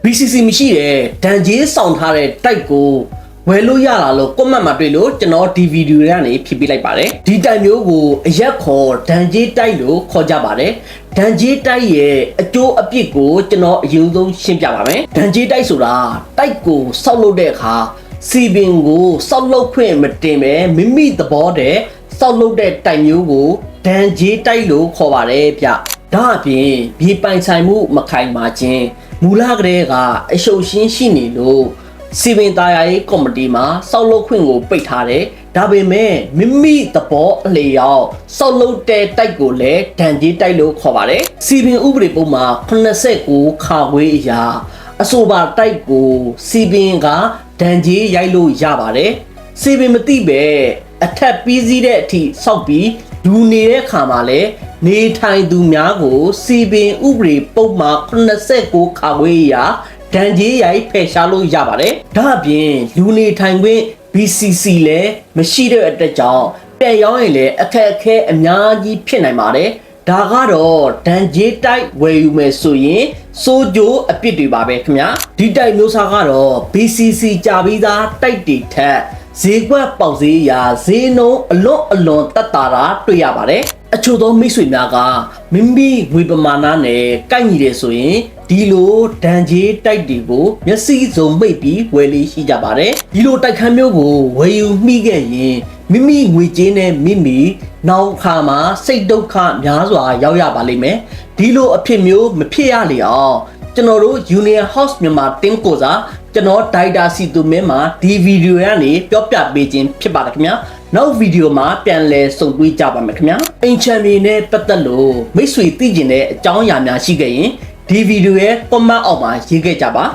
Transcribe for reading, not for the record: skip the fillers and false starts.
BCC မရှိတဲ့ဒန်ဂျေးဆောင်ထားတဲ့တိုက်ကိုဝယ်လို့ရလာလို့ comment မှာတွေ့လို့ကျွန်တော်ဒီဗီဒီယိုကနေဖြည့်ပေးလိုက်ပါတယ်ဒီတိုက်မျိုးကိုအရက်ခေါ်ဒန်ဂျေးတိုက်လို့ခေါ်ကြပါတယ်ဒန်ဂျေးတိုက်ရဲ့အကျိုးအပြစ်ကိုကျွန်တော်အရင်ဆုံးရှင်းပြပါမယ်ဒန်ဂျေးတိုက်ဆိုတာတိုက်ကိုစောက်လုပ်တဲ့အခါစီပင်ကိုစောက်လုပ်ခွင့်မတင်ပဲမိမိသဘောတည်းစောက်လုပ်တဲ့တိုက်မျိုးကိုဒန်ဂျေးတိုက်လို့ခေါ်ပါတယ်ဗျဒါအပြင်မြေပိုင်ဆိုင်မှုမခိုင်မာခြင်းမူလကတည်းကအရှုပ်ရှင်းရှိနေလို့စီပင်သားရေးကော်မတီမှာစောက်လုပ်ခွင့်ကိုပိတ်ထားတယ်ဒါပေမဲ့မိမိသဘောအလျောက်စောက်လုပ်တဲ့တိုက်ကိုလည်းဒန်ဂျေးတိုက်လို့ခေါ်ပါတယ်စီပင်ဥပဒေပုံမှာ89ခါဝေးအရာအဆိုပါတိုက်ကိုစီပင်ကဒန်ဂျေးရိုက်လို့ရပါတယ်စီပင်မသိပဲအထက်ပြီးစီးတဲ့အထိစောက်ပြီးလူနေတဲ့ခါမှာလည်းနေထိုင်သူများကိုစီပင်ဥပဒေပုံမှာ89ခါဝေးရာဒန်ဂျေးရိုက်ဖယ်ရှားလို့ရပါတယ်ဒါအပြင်လူနေထိုင်ခွင့် BCC လည်းမရှိတဲ့အတွက်ကြောင့်ပြန်ရောင်းရင်လည်းအခက်အခဲအများကြီးဖြစ်နိုင်ပါတယ်ဒါကတော့ဒန်ဂျေးတိုက်ဝယ်ယူမယ်ဆိုရင်စိုးကြိုးအပြစ်တွေပါပဲခင်ဗျာဒီတိုက်မျိုးစားကတော့ BCC ကြာပြီးသားတိုက်တွေထက်ဈေးကွက်ပေါက်ဈေးရာဈေးနှုန်းအလွန်တက်တာတွေ့ရပါတယ်အချို့သောမိတ်ဆွေများကမိမိဝေပမာဏနဲ့ကိုက်ညီတယ်ဆိုရင်ဒီလိုဒန်ဂျေးတိုက်တွေကိုမျက်စိစုံမိတ်ပြီးဝယ်လေးရှိကြပါတယ်ဒီလိုတိုက်ခန်းမျိုးကိုဝယ်ယူမိခဲ့ရင်မိမိငွေကြေးနဲ့မိနောက်ခါမှာစိတ်ဒုက္ခများစွာရောက်ရပါလိမ့်မယ်ဒီလိုအဖြစ်မျိုးမဖြစ်ရလေအောင်ကျွန်တော်တို့ Union House မြန်မာတင်းကိုစားကျွန်တော်ဒိုက်တာစီတူမင်းမှာဒီဗီဒီယိုကနေပြောပြပေးခြင်းဖြစ်ပါတယ်ခင်ဗျာနောက်ဗီဒီယိုမှာပြန်လည်ဆုံတွေ့ကြပါမယ်ခင်ဗျာအိမ်ချမ်းမြေနဲ့ပတ်သက်လို့မိတ်ဆွေသိကျင်တဲ့အကြောင်းအရာများရှိခဲ့ရင်ဒီဗီဒီယိုရဲ့ comment အောက်မှာရေးခဲ့ကြပါ